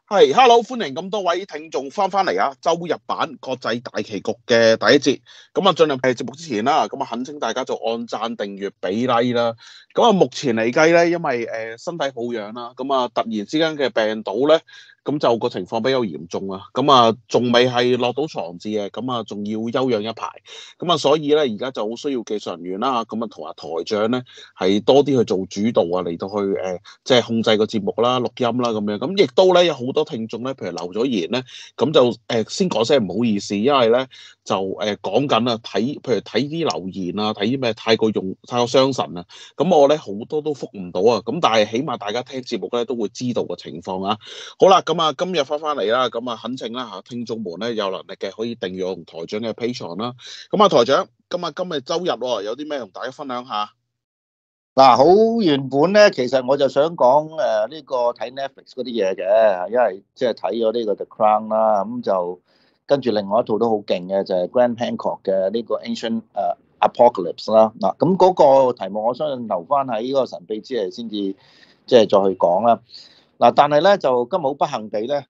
係，hello，歡迎咁多位聽眾翻嚟啊！周日版國際大棋局嘅第一節，咁啊進入節目之前啦，咁啊懇請大家做按讚、訂閱、俾 like 啦。咁啊目前嚟計咧，因為身體抱恙啦，咁啊突然之間嘅病倒咧，咁就個情況比較嚴重啊，咁啊仲未係落到床字嘅，咁啊仲要休養一排，咁啊所以咧而家就好需要技術人員啦，咁啊同埋台長咧係多啲去做主導啊，嚟到去即係控制個節目啦、錄音啦咁樣，咁亦都咧有好多聽眾咧，譬如留咗言咧，咁就先講聲唔好意思，因為咧就講緊啊睇，譬如睇啲留言啊，睇啲咩太過傷神啊，咁我咧好多都覆唔到啊，咁但係起碼大家聽節目咧都會知道個情況啊。好啦，咁啊今日翻嚟啦，咁啊懇請啦嚇聽眾們咧有能力嘅可以訂閱我同台長嘅 Patreon 啦。咁啊台長，今日周日喎，有啲咩同大家分享下？嗱，好原本咧，其實我就想講呢個睇 Netflix 嗰啲嘢嘅，因為即係睇咗呢個 The Crown 啦，咁就跟住另外一套都好勁嘅就係 Graham Hancock 嘅呢個 Ancient Apocalypse 啦。嗱，咁嗰個題目我相信留翻喺呢個神秘之夜先至即係再去講啦。嗱，但係咧就今日好不幸地咧，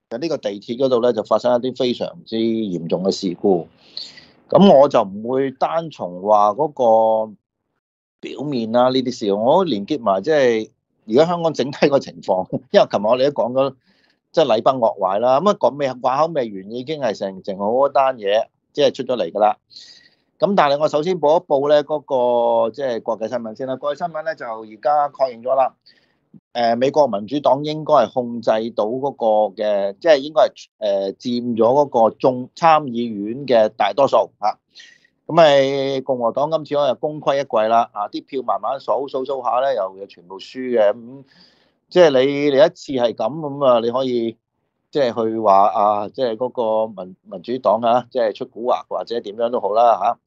喺呢個地鐵嗰度咧就發生一啲非常之嚴重嘅事故。咁我就唔會單從話嗰個表面啦，呢啲事，我連結埋即係而家香港整體個情況，因為琴日我哋都講咗，即係禮崩樂壞啦。咁啊講未話口未完，已經係成好多單嘢，即係出咗嚟㗎啦。咁但係我首先報一報咧嗰個即係國際新聞先啦。國際新聞咧就而家確認咗啦。美國民主黨應該係控制到嗰個嘅，即係應該係佔咗嗰個參議院嘅大多數嚇。咁咪共和黨今次可能功虧一簣啦，啲票慢慢數下咧，又全部輸嘅，咁即係你一次係咁啊，你可以即係去話即係嗰個民主黨即係出蠱惑或者點樣都好啦嚇。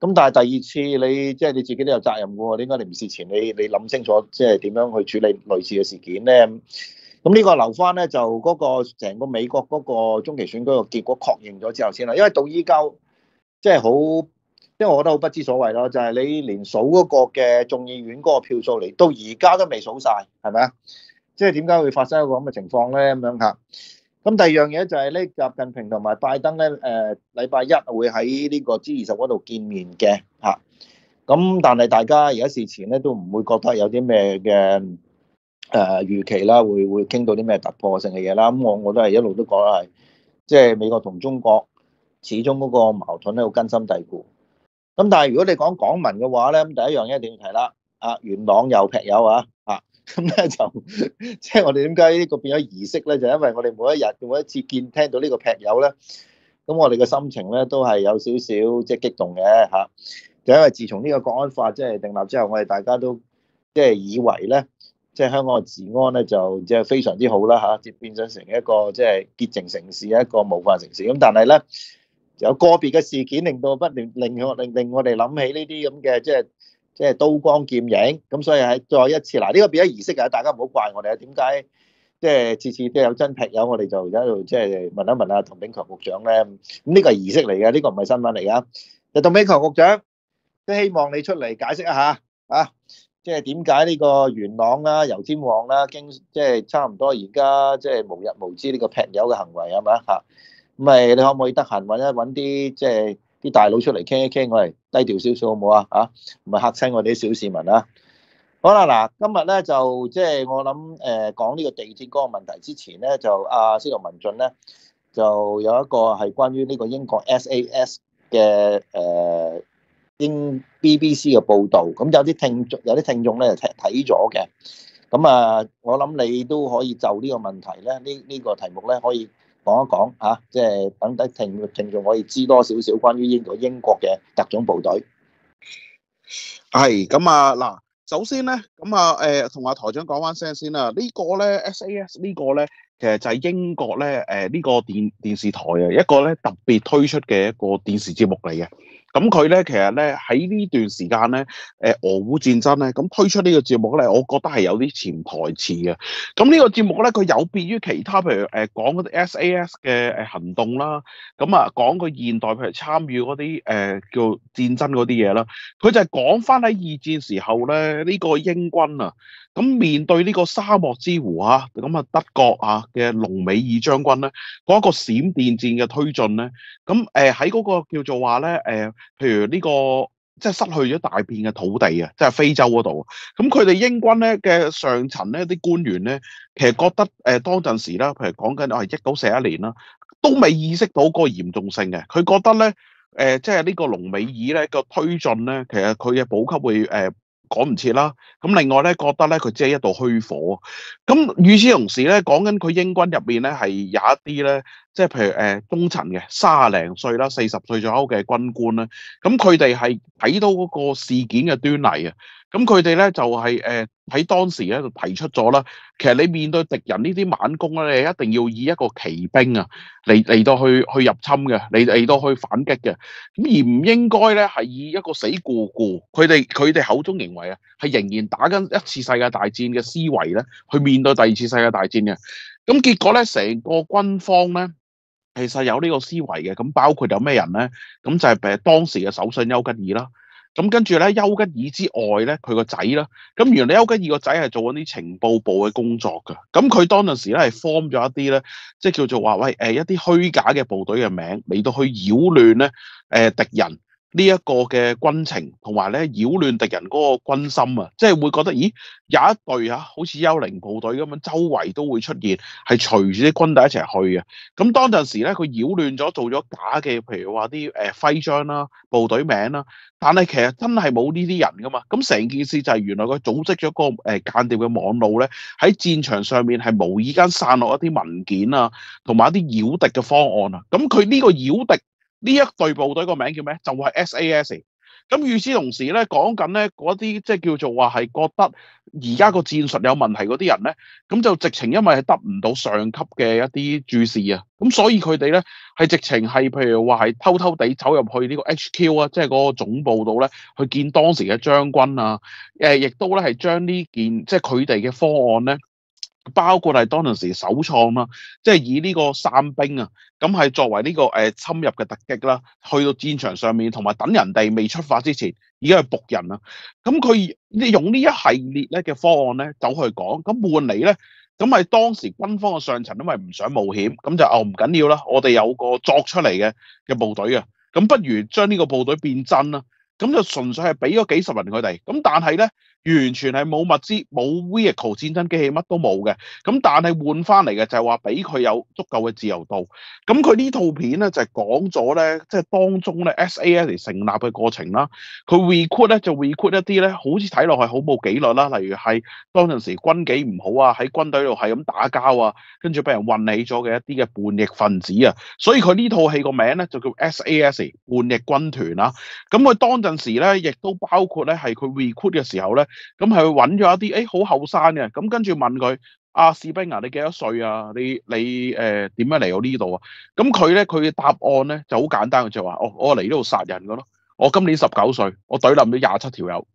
咁但係第二次你即係你自己都有責任嘅喎，點解你唔事前你諗清楚即係點樣去處理類似嘅事件咧？咁呢個留翻咧就嗰個成個美國嗰個中期選舉個結果確認咗之後先啦，因為到依家即係好，因為我覺得好不知所謂咯，就係你連數嗰個嘅眾議院嗰個票數嚟到而家都未數晒，係咪啊？即係點解會發生一個咁嘅情況咧？咁樣嚇。咁第二樣嘢就係咧，習近平同埋拜登咧，禮拜一會喺呢個 G20嗰度見面嘅嚇。咁但係大家而家事前咧都唔會覺得有啲咩嘅預期啦，會傾到啲咩突破性嘅嘢啦。咁我都係一路都覺得係，即係美國同中國始終嗰個矛盾咧好根深蒂固。咁但係如果你講港民嘅話咧，咁第一樣嘢一定要提啦，元朗又劈友咁咧就即係我哋點解呢個變咗儀式咧？就因為我哋每一次聽到呢個劈友咧，咁我哋嘅心情咧都係有少少即係激動嘅嚇。就因為自從呢個國安法即係訂立之後，我哋大家都即係以為咧，即係香港嘅治安咧就即係非常之好啦嚇，即係變咗成一個即係潔淨城市，一個模範城市。咁但係咧，有個別嘅事件令到不斷令我哋諗起呢啲咁嘅即係刀光劍影。咁所以係再一次嗱，呢個變咗儀式㗎，大家唔好怪我哋啊。點解即係次次都有真劈友，我哋就喺度即係問一問阿鄧炳強局長咧？咁呢個係儀式嚟嘅，呢個唔係新聞嚟㗎。就鄧炳強局長都希望你出嚟解釋一下即係點解呢個元朗啦、油尖旺啦，經即係差唔多而家即係無日無之呢個劈友嘅行為係咪啊？咁咪你可唔可以得閒揾啲即係啲大佬出嚟傾一傾，我哋低調少少好唔好啊？唔係嚇親我哋啲小市民啊！好啦，嗱，今日咧就即係我諗講呢個地鐵嗰個問題之前咧，就司徒文進咧就有一個係關於呢個英國 SAS 嘅英 BBC 嘅報導，咁有啲聽眾咧睇咗嘅，咁我諗你都可以就呢個問題咧，呢個題目咧可以講一講即係等得聽眾可以知多少少關於英國嘅特種部隊。係咁嗱，首先咧，同阿台長講翻聲先啦。呢個咧 SAS 呢個咧，其實就係英國咧呢個電視台一個咧特別推出嘅一個電視節目嚟嘅。咁佢咧其實咧喺呢段時間咧，俄烏戰爭咧，咁推出呢個節目咧，我覺得係有啲潛台詞嘅。咁呢個節目咧，佢有別於其他，譬如講嗰啲 SAS 嘅行動啦，咁講佢現代譬如參與嗰啲叫戰爭嗰啲嘢啦，佢就係講翻喺二戰時候咧呢個英軍咁面對呢個沙漠之狐啊，咁啊德國啊嘅隆美爾將軍咧，嗰一個閃電戰嘅推進咧，咁喺嗰個叫做話咧譬如呢個即係失去咗大片嘅土地啊，即係非洲嗰度。咁佢哋英軍咧嘅上層咧啲官員咧，其實覺得當陣時啦，譬如講緊係1941年啦，都未意識到個嚴重性嘅。佢覺得咧即係呢個隆美爾咧個推進咧，其實佢嘅補給會趕唔切啦。咁另外咧，覺得咧佢只係一道虛火。咁與此同時咧，講緊佢英軍入面咧係有一啲咧，即係譬如中層嘅30零歲啦、40歲左右嘅軍官咧，咁佢哋係睇到嗰個事件嘅端倪啊。咁佢哋咧就係喺當時咧就提出咗啦，其實你面對敵人呢啲猛攻咧，你一定要以一個騎兵啊嚟到去入侵嘅，嚟到去反擊嘅。咁而唔應該咧係以一個死咕咕，佢哋口中認為啊，係仍然打緊一次世界大戰嘅思維咧，去面對第二次世界大戰嘅。咁結果咧，成個軍方咧，其實有呢個思維嘅。咁包括有咩人咧？咁就係當時嘅首相丘吉爾啦。咁跟住咧，丘吉爾之外咧，佢個仔啦。咁原來丘吉爾個仔係做緊啲情報部嘅工作㗎。咁佢當陣時咧係 form 咗一啲咧，即係叫做話喂一啲虛假嘅部隊嘅名嚟到去擾亂咧敵人呢一個嘅軍情，同埋咧擾亂敵人嗰個軍心啊！即係會覺得，咦有一隊嚇好似幽靈部隊咁樣，周圍都會出現，係隨住啲軍隊一齊去嘅。咁當陣時咧，佢擾亂咗，做咗假嘅，譬如話啲徽章啦、部隊名啦，但係其實真係冇呢啲人噶嘛。咁成件事就係原來佢組織咗個間諜嘅網路咧，喺戰場上面係無意間散落一啲文件啊，同埋一啲擾敵嘅方案啊。咁佢呢個擾敵呢一隊部隊個名叫咩？就係 SAS。咁與此同時咧，講緊咧嗰啲即係叫做話係覺得而家個戰術有問題嗰啲人咧，咁就直情因為係得唔到上級嘅一啲注視啊，咁所以佢哋咧係直情係譬如話係偷偷地走入去呢個 HQ 啊，即係嗰個總部度咧去見當時嘅將軍啊，亦都咧係將呢件即係佢哋嘅方案咧。包括係當陣時首創啦，即係以呢個散兵啊，咁係作為呢個侵入嘅突擊啦，去到戰場上面，同埋等人哋未出發之前，已經係仆人啦。咁佢用呢一系列咧嘅方案咧，走去講，咁換嚟咧，咁係當時軍方嘅上層因為唔想冒險，咁就唔緊要啦，我哋有個作出嚟嘅部隊啊，咁不如將呢個部隊變真啦。咁就純粹係俾咗幾十人佢哋，咁但係咧完全係冇物資、冇 vehicle 戰爭機器，乜都冇嘅。咁但係換翻嚟嘅就係話俾佢有足夠嘅自由度。咁佢呢套片咧就係講咗咧，即係當中咧 SAS 成立嘅過程啦。佢 recruit 咧就 recruit 一啲咧，好似睇落係好冇紀律啦，例如係當陣時軍紀唔好啊，喺軍隊度係咁打交啊，跟住俾人運起咗嘅一啲嘅叛逆分子啊。所以佢呢套戲個名咧就叫 SAS 叛逆軍團啦。咁佢當陣時咧，亦都包括咧係佢 recruit 嘅時候咧，咁係揾咗一啲好後生嘅，咁跟住問佢：士兵啊，你幾多歲啊？你點樣嚟到呢度啊？咁佢嘅答案咧就好簡單嘅，就話：我嚟呢度殺人嘅咯。我今年19歲，我懟冧咗27條友。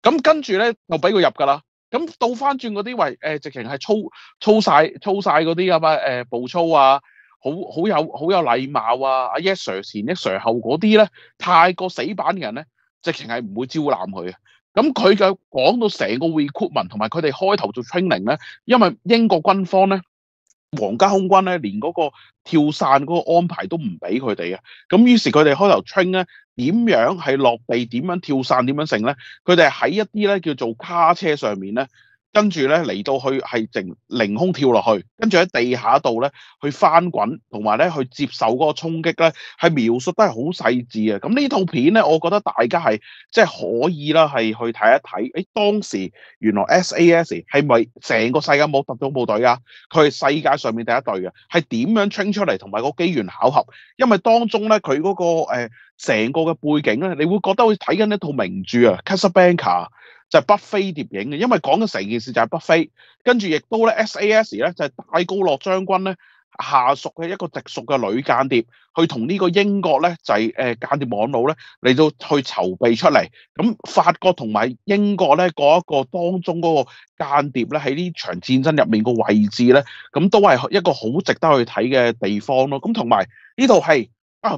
咁跟住咧就俾佢入㗎啦。咁倒翻轉嗰啲直情係操晒嗰啲咁嘅步操啊！好有禮貌啊！阿 Yes Sir 前 Yes Sir 後嗰啲咧，太過死板嘅人咧，直情係唔會招攬佢嘅。咁佢就講到成個 recruitment 同埋佢哋開頭做 training 咧，因為英國軍方咧，皇家空軍咧，連嗰個跳傘嗰個安排都唔俾佢哋嘅。咁於是佢哋開頭 train 咧，點樣係落地，點樣跳傘，點樣成咧？佢哋喺一啲咧叫做卡車上面咧。跟住咧嚟到去係淨凌空跳落去，跟住喺地下度咧去翻滾，同埋咧去接受嗰個衝擊咧，係描述得係好細緻啊！咁呢套片咧，我覺得大家係即係可以啦，係去睇一睇。誒，當時原來 SAS 係咪成個世界冇特種部隊啊？佢係世界上面第一隊嘅，係點樣 train 出嚟，同埋個機緣巧合。因為當中咧佢嗰個成個嘅背景咧，你會覺得好似睇緊一套名著啊，《Casablanca》。就係北非諜影嘅，因為講緊成件事就係北非，跟住亦都咧 SAS 咧就係戴高樂將軍咧下屬嘅一個直屬嘅女間諜，去同呢個英國咧就係間諜網絡咧嚟到去籌備出嚟。咁法國同埋英國咧嗰一個當中嗰個間諜咧喺呢場戰爭入面個位置咧，咁都係一個好值得去睇嘅地方咯。咁同埋呢套戲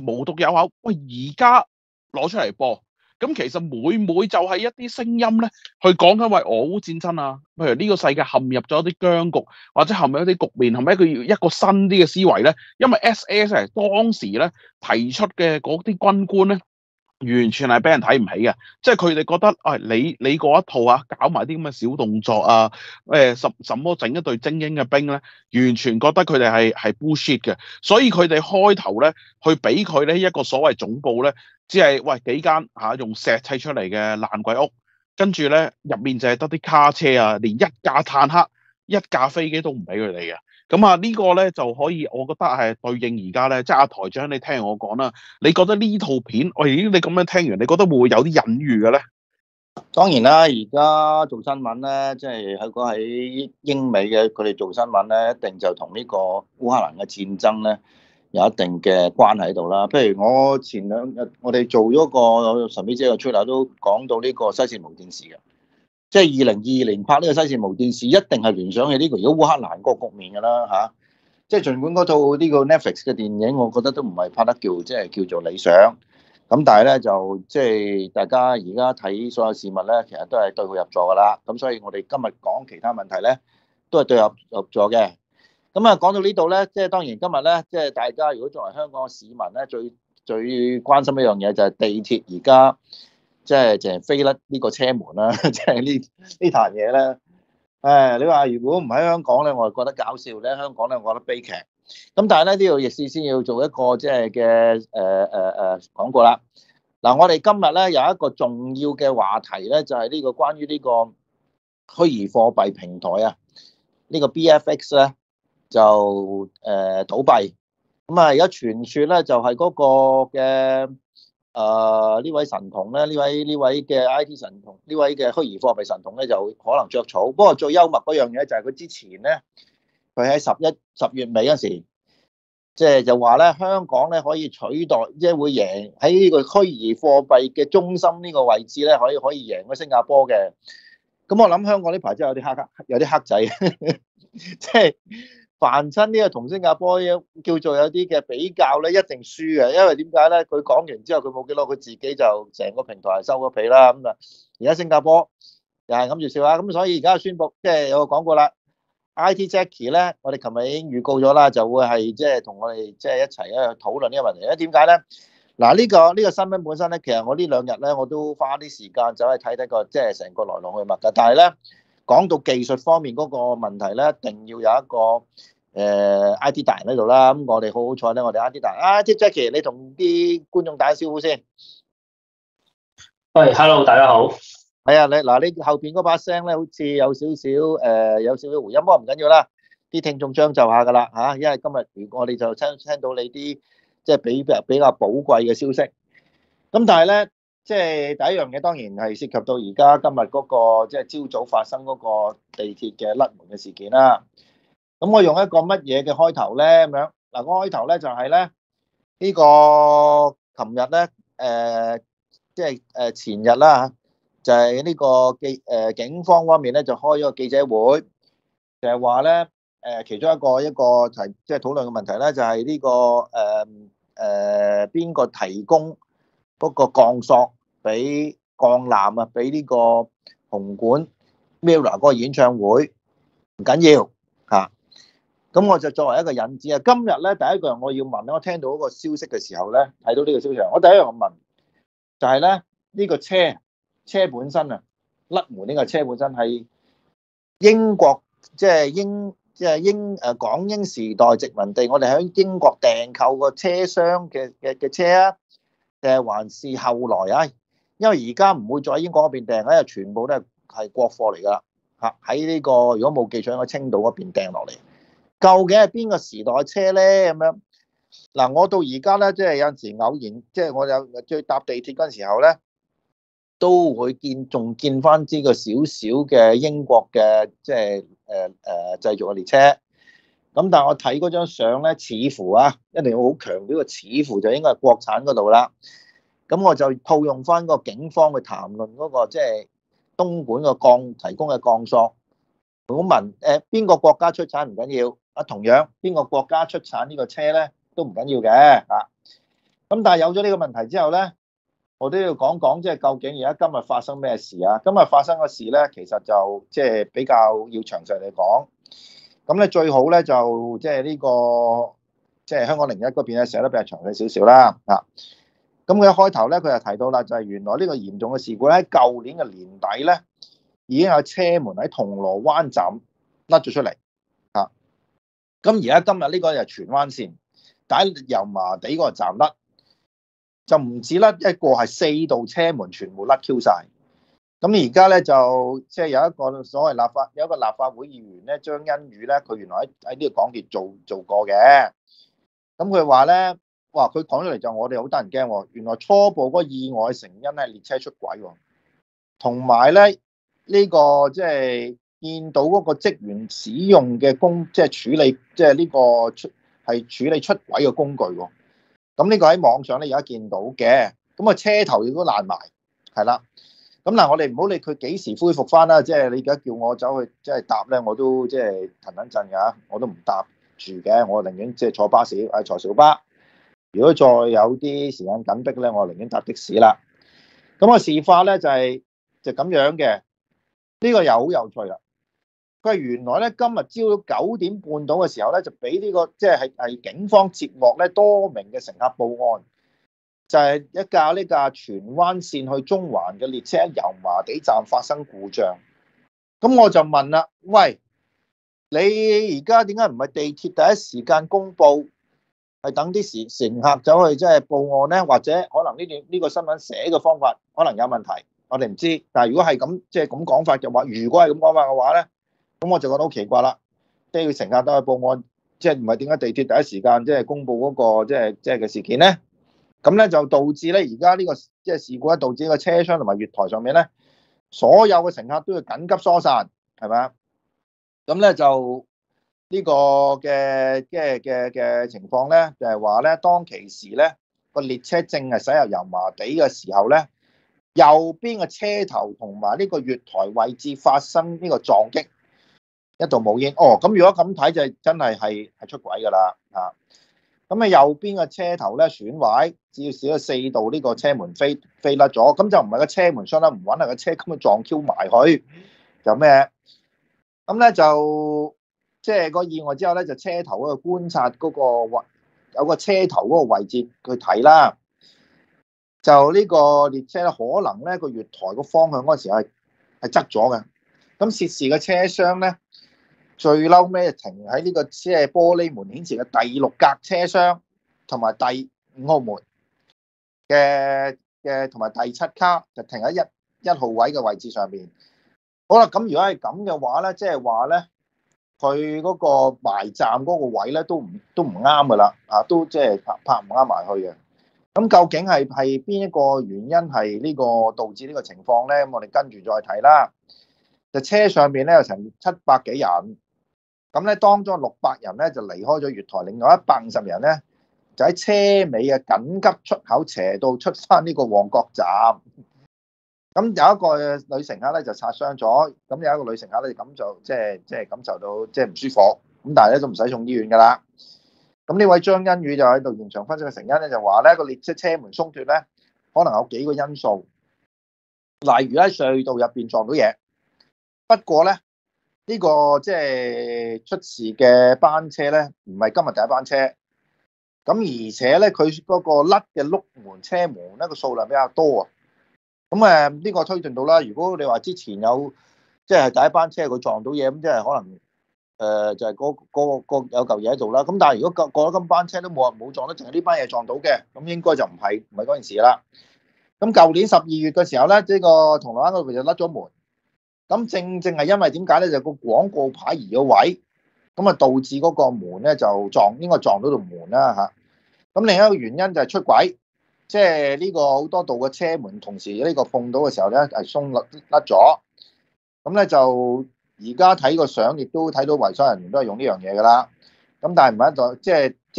無獨有偶，喂而家攞出嚟播。咁其實每就係一啲聲音咧，去講緊為俄烏戰爭啊，譬如呢個世界陷入咗一啲僵局，或者陷入一啲局面，係咪一個新啲嘅思維咧？因為 SAS 係當時咧提出嘅嗰啲軍官咧。完全係俾人睇唔起嘅，即係佢哋覺得，你嗰一套啊，搞埋啲咁嘅小動作啊，什麼整一隊精英嘅兵咧，完全覺得佢哋係 bullshit 嘅，所以佢哋開頭咧，去俾佢呢一個所謂總部咧，只係喂幾間用石砌出嚟嘅爛鬼屋，跟住咧入面就係得啲卡車啊，連一架坦克、一架飛機都唔俾佢哋嘅。咁呢個咧就可以，我覺得係對應而家咧，即係阿台長，你聽我講啦。你覺得呢套片，喂，你咁樣聽完，你覺得會唔會有啲隱喻嘅咧？當然啦，而家做新聞咧，即係喺英美嘅佢哋做新聞咧，一定就同呢個烏克蘭嘅戰爭咧有一定嘅關係喺度啦。譬如我前兩日我哋做咗個神秘之嘅吹 r 都講到呢個西線無電視嘅，即係2022年拍呢個西線無電視，一定係聯想起呢個如果烏克蘭嗰個局面㗎啦嚇。即係儘管嗰套呢個 Netflix 嘅電影，我覺得都唔係拍得叫做理想。咁但係咧就即係大家而家睇所有事物咧，其實都係對號入座㗎啦。咁所以我哋今日講其他問題咧，都係對號入座嘅。咁講到呢度咧，即係當然今日咧，即係大家如果作為香港嘅市民咧，最關心一樣嘢就係地鐵而家即係淨係飛甩呢個車門啦，即係呢壇嘢咧。你話如果唔喺香港咧，我就覺得搞笑咧；香港咧，我覺得悲劇。咁但係咧，呢度亦事先要做一個即係嘅廣告啦。嗱，我哋今日咧有一個重要嘅話題咧，就係呢個關於呢個虛擬貨幣平台啊，呢個 BFX 咧就倒閉。咁而家傳說咧就係嗰個嘅呢位神童咧，呢位嘅 IT 神童，呢位嘅虛擬貨幣神童咧就可能着草。不過最幽默嗰樣嘢就係佢之前咧。佢喺10月尾嗰時，即係就話咧，香港咧可以取代，即係會贏喺呢個虛擬貨幣嘅中心呢個位置咧，可以贏咗新加坡嘅。咁我諗香港呢排真係有啲黑仔，即係凡親呢個同新加坡叫做有啲嘅比較咧，一定輸嘅。因為點解咧？佢講完之後，佢冇幾耐，佢自己就成個平台收咗皮啦。咁而家新加坡又係諗住笑啦。咁所以而家宣布，即係有個廣告啦。IT Jackie 咧，我哋琴日已經預告咗啦，就會係即係同我哋即係一齊咧討論呢個問題。因為點解咧？嗱，呢個新聞本身咧，其實我呢兩日咧，我都花啲時間走去睇個即係成個來龍去脈㗎。但係咧，講到技術方面嗰個問題咧，一定要有一個IT 達人喺度啦。咁我哋好好彩咧，我哋 IT 達人IT Jackie，你同啲觀眾打個招呼先。喂，Hello，大家好。係啊，你後邊嗰把聲咧，好似有少少回音，不過唔緊要啦，啲聽眾將就下噶啦嚇，因為今日我哋就聽到你啲即係比較寶貴嘅消息。咁但係咧，即係第一樣嘢當然係涉及到而家今日嗰個即係朝早發生嗰個地鐵嘅甩門嘅事件啦。咁我用一個乜嘢嘅開頭咧？咁樣嗱，個開頭咧就係咧呢個琴日咧即係前日啦。就係呢個警方方面咧，就開咗個記者會，就係話咧其中一個即係討論嘅問題咧，就係呢個邊個提供嗰個鋼索俾鋼纜啊，俾呢個紅館 Mirror 嗰個演唱會唔緊要嚇。咁我就作為一個引子啊，今日咧第一個人我要問咧，我聽到嗰個消息嘅時候咧，睇到呢個消息，我第一樣問就係咧呢個車本身啊，甩門呢個車本身係英國，即係港英時代殖民地，我哋喺英國訂購個車廂嘅車啊，還是後來啊？因為而家唔會再喺英國嗰邊訂，因為全部都係國貨嚟㗎嚇。喺呢個如果冇記錯，喺青島嗰邊訂落嚟，究竟係邊個時代車咧？咁樣嗱，我到而家咧，即係有陣時偶然，即係我有最搭地鐵嗰陣時候咧。都會仲見翻呢個少少嘅英國嘅即係製造嘅列車，咁但係我睇嗰張相咧，似乎啊一定要好強調個似乎就應該係國產嗰度啦。咁我就套用翻個警方去談論嗰個即係東莞個鋼提供嘅鋼索。我問邊個國家出產唔緊要，啊同樣邊個國家出產呢個車咧都唔緊要嘅嚇。咁但係有咗呢個問題之後咧。我都要講講，即係究竟而家今日發生咩事啊？今日發生嘅事咧，其實就即係比較要詳細嚟講。咁咧最好咧就即係呢個即係香港01嗰邊咧寫得比較詳細少少啦。啊，咁佢一開頭咧佢就提到啦，就係原來呢個嚴重嘅事故咧喺舊年嘅年底咧已經有車門喺銅鑼灣站甩咗出嚟。啊，咁而家今日呢個就係荃灣線，但喺油麻地嗰個站甩。就唔止甩一個，係4道車門全部甩 Q 晒。咁而家咧就即係有一個所謂有一個立法會議員咧，張欣宇咧，佢原來喺呢個港鐵做過嘅。咁佢話咧，哇！佢講出嚟就我哋好得人驚喎。原來初步嗰個意外成因係列車出軌喎，同埋咧呢個即係見到嗰個職員使用嘅即係處理即係呢個處理出軌嘅工具喎。咁呢個喺網上咧而家見到嘅，咁啊車頭亦都爛埋，係啦。咁嗱，我哋唔好理佢幾時恢復翻啦，即係你而家叫我走去即係搭咧，我都即係騰騰震㗎，我都唔搭住嘅，我寧願即係坐巴士，坐小巴。如果再有啲時間緊迫咧，我寧願搭的士啦。咁啊事發咧就咁樣嘅，呢個又好有趣啦。佢係原來咧今日朝早9點半到嘅時候咧，就俾呢個即係警方接獲咧多名嘅乘客報案，就係呢架荃灣線去中環嘅列車喺油麻地站發生故障。咁我就問啦，喂，你而家點解唔係地鐵第一時間公佈，係等啲乘客走去即係報案咧？或者可能呢個新聞寫嘅方法可能有問題，我哋唔知。但係如果係咁即係咁講法嘅話，如果係咁講法嘅話咧，咁我就覺得好奇怪啦，即係乘客都去報案，即係唔係點解地鐵第一時間即係公佈嗰個即係嘅事件咧？咁咧就導致咧而家呢個即係事故咧，導致個車廂同埋月台上面咧，所有嘅乘客都要緊急疏散，係咪啊？咁咧就呢個嘅情況咧，就係話咧，當其時咧個列車正係駛入油麻地嘅時候咧，右邊嘅車頭同埋呢個月台位置發生呢個撞擊。一度冇煙哦，咁如果咁睇就真係出軌㗎啦嚇。咁啊右邊嘅車頭咧損壞，至少有4道呢個車門飛甩咗，咁就唔係個車門傷得唔穩，係個車咁樣撞 Q 埋去，就咩？咁咧就即係個意外之後咧，就車頭嗰個觀察嗰個位，有個車頭嗰個位置去睇啦。就呢個列車咧，可能咧個月台個方向嗰時係側咗嘅，咁涉事嘅車廂咧。最嬲尾停喺呢個即係玻璃門顯示嘅第6格車廂，同埋第5號門嘅同埋第7卡就停喺一號位嘅位置上面。好啦，咁如果係咁嘅話咧，即係話咧，佢嗰個埋站嗰個位咧都唔啱噶啦，都即係拍唔啱埋去嘅。咁究竟係邊一個原因係呢個導致呢個情況咧？咁我哋跟住再睇啦。就車上面咧有成700幾人。咁咧，當中600人咧就離開咗月台，另外150人咧就喺車尾嘅緊急出口斜道出翻呢個旺角站。咁有一個女乘客咧就擦傷咗，咁有一個女乘客咧咁就即係感受到即係唔舒服，咁但係咧都唔使送醫院㗎啦。咁呢位張欣宇就喺度現場分析嘅成因咧，就話咧個列車車門鬆脱咧，可能有幾個因素，例如喺隧道入邊撞到嘢。不過咧，呢個即係出事嘅班車咧，唔係今日第一班車，咁而且咧佢嗰個甩嘅轆門車門咧個數量比較多啊，咁呢個推斷到啦。如果你話之前有即係第一班車佢撞到嘢，咁即係可能就係嗰有嚿嘢喺度啦。咁但係如果過咗咁班車都冇撞到，淨係呢班嘢撞到嘅，咁應該就唔係嗰件事啦。咁舊年12月嘅時候咧，呢個銅鑼灣嗰度就甩咗門。咁正係因為點解咧？就個廣告牌移咗位，咁啊導致嗰個門咧就應該撞到度門啦嚇。咁另一個原因就係出軌，即係呢個好多道嘅車門同時呢個碰到嘅時候咧係鬆甩咗。咁咧就而家睇個相，亦都睇到維修人員都係用呢樣嘢㗎啦。咁但係唔係一度，即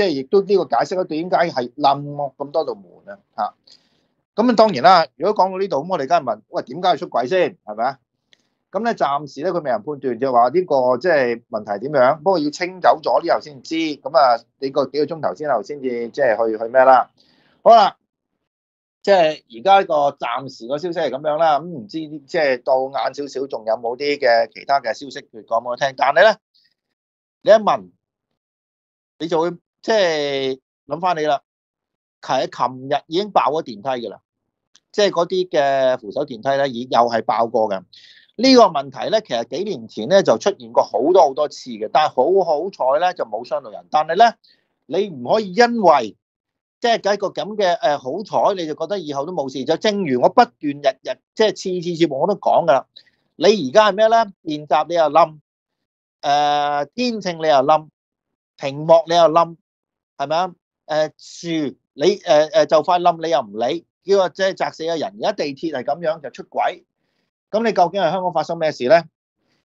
係亦都呢個解釋咗點解係冧咁多道門啊嚇。咁當然啦，如果講到呢度，咁我哋梗係問：喂，點解要出軌先？係咪啊？咁咧，暫時咧佢未人判斷，就話呢個即係問題點樣。不過要清走咗之後先知。咁啊，幾個鐘頭之後先至即係去咩啦？好啦。即係而家個暫時個消息係咁樣啦，咁唔知即係到晏少少仲有冇啲嘅其他嘅消息佢講俾我聽。但係咧，你一問你就會即係諗翻你啦。琴日已經爆咗電梯㗎啦，即係嗰啲嘅扶手電梯咧，又係爆過嘅。呢個問題咧，其實幾年前咧就出現過好多次嘅，但係好彩咧就冇傷到人。但係咧，你唔可以因為即係計個咁嘅好彩，你就覺得以後都冇事。就正如我不斷日即係次節目我都講㗎啦，你而家係咩咧？電閘你又冧，天秤你又冧，屏幕你又冧，係咪啊？樹你就快冧，你又唔理，叫話即係砸死個人。而家地鐵係咁樣就出軌，咁你究竟係香港發生咩事咧？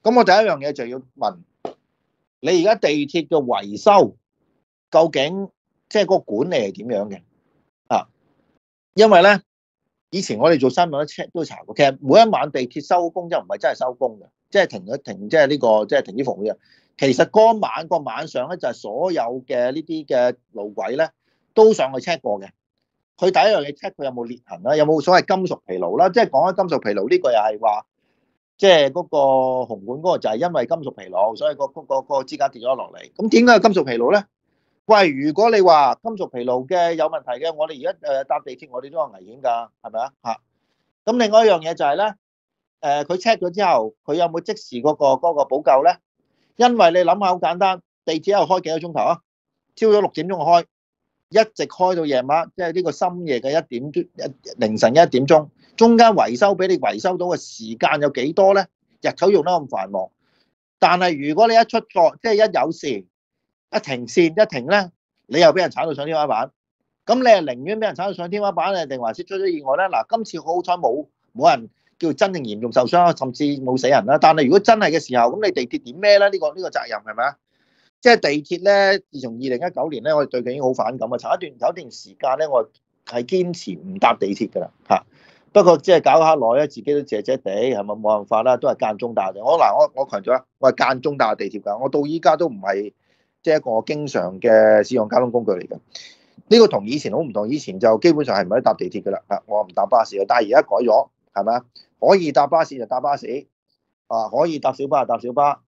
咁我第一樣嘢就要問你，而家地鐵嘅維修究竟即係嗰個管理係點樣嘅啊？因為咧以前我哋做新聞都查過，其實每一晚地鐵收工即係唔係真係收工嘅，即係停一停，即係呢個即係停止服務嘅。其實嗰晚個晚上咧就係所有嘅呢啲嘅路軌咧都上去 check 過嘅。佢第一樣嘢 check 佢有冇裂痕啦，有冇所謂金屬疲勞啦。即係講緊金屬疲勞呢個又係話，即係嗰個紅館嗰個就係因為金屬疲勞，所以個支架跌咗落嚟。咁點解有金屬疲勞咧？喂，如果你話金屬疲勞嘅有問題嘅，我哋而家搭地鐵我哋都有危險㗎，係咪啊？嚇！咁另外一樣嘢就係咧，佢 check 咗之後，佢有冇即時嗰個補救咧？因為你諗下好簡單，地鐵一路開幾個鐘頭啊？朝早6點鐘開，一直開到夜晚，即係呢個深夜嘅凌晨1點鐘，中間維修俾你維修到嘅時間有幾多咧？日頭用得咁繁忙，但係如果你一出錯，即係一有事，一停線一停咧，你又俾人炒到上天花板。咁你係寧願俾人炒到上天花板咧，定還是出咗意外咧？嗱，今次好彩冇人叫真正嚴重受傷，甚至冇死人啦。但係如果真係嘅時候，咁你地鐵點咩咧？呢個責任係咪啊？即係地鐵咧，自從2019年咧，我哋對佢已經好反感啊！有一段時間咧，我係堅持唔搭地鐵㗎啦嚇。不過即係搞下耐咧，自己都謝謝地，係咪冇辦法啦？都係間中搭嘅。我強調啊，我係間中搭地鐵㗎。我到依家都唔係即係一個我經常嘅使用交通工具嚟嘅。呢個同以前好唔同，以前就基本上係唔可以搭地鐵㗎啦嚇。我唔搭巴士嘅，但係而家改咗係咪啊？可以搭巴士就搭巴士啊，可以搭小巴就搭小巴。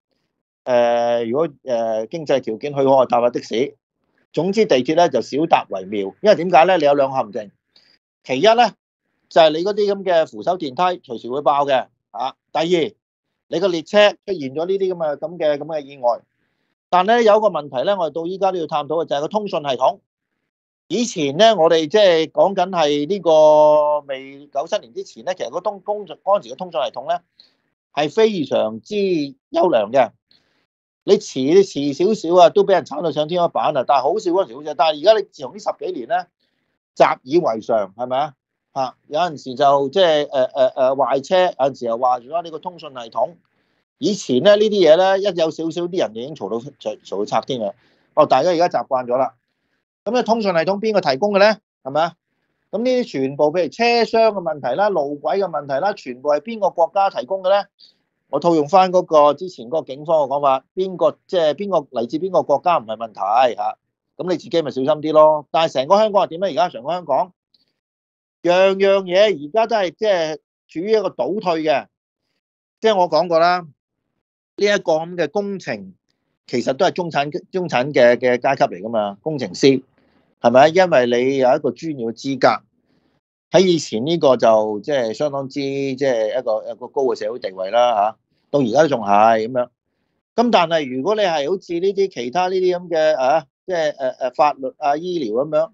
如果經濟條件許可，就搭下的士。總之地鐵咧就少搭為妙，因為點解咧？你有兩個陷阱。其一咧就係你嗰啲咁嘅扶手電梯隨時會爆嘅啊。第二，你個列車出現咗呢啲咁嘅意外。但係咧有一個問題咧，我哋到依家都要探討嘅就係個通訊系統。以前咧，我哋即係講緊係呢個未97年之前咧，其實嗰陣時嘅通訊系統咧係非常之優良嘅。你遲少少啊，都俾人炒到上天花板啊！但係好少嗰陣時好少，但係而家你自從呢10幾年咧，習以為常係咪啊？嚇，有陣時就即係壞車，有陣時又話咗呢個通訊系統。以前咧呢啲嘢咧，一有少少啲人已經嘈到拆天啊！哦，大家而家習慣咗啦。咁咧通訊系統邊個提供嘅咧？係咪啊？咁呢啲全部譬如車廂嘅問題啦、路軌嘅問題啦，全部係邊個國家提供嘅咧？我套用翻嗰個之前嗰個警方嘅講法，邊個嚟自邊個國家唔係問題嚇，咁你自己咪小心啲咯。但係成個香港係點咧？而家成個香港樣樣嘢而家都係即係處於一個倒退嘅。即係我講過啦，呢一個咁嘅工程其實都係中產嘅階級嚟噶嘛，工程師係咪啊？因為你有一個專業嘅資格。喺以前呢個就即係相當之即係一個高嘅社會地位啦嚇，到而家都仲係咁樣。咁但係如果你係好似呢啲其他呢啲咁嘅即係法律啊、醫療咁樣，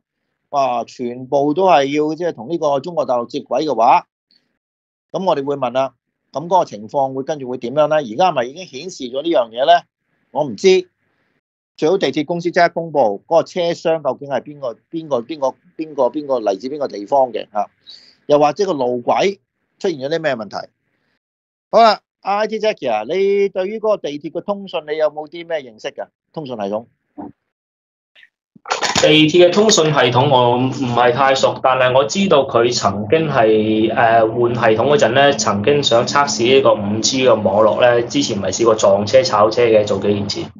哇，全部都係要即係同呢個中國大陸接軌嘅話，咁我哋會問啦，咁嗰個情況會跟住會點樣咧？而家係咪已經顯示咗呢樣嘢咧？我唔知。最好地鐵公司即刻公布嗰個車廂究竟係邊個嚟自邊個地方嘅嚇，又或者個路軌出現咗啲咩問題？好啦，IT Jackie 啊，你對於嗰個地鐵嘅通訊你有冇啲咩認識㗎？通訊系統？地鐵嘅通訊系統我唔係太熟，但係我知道佢曾經係換系統嗰陣咧，曾經想測試呢個5G 嘅網絡咧，之前咪試過撞車炒車嘅，早幾年前。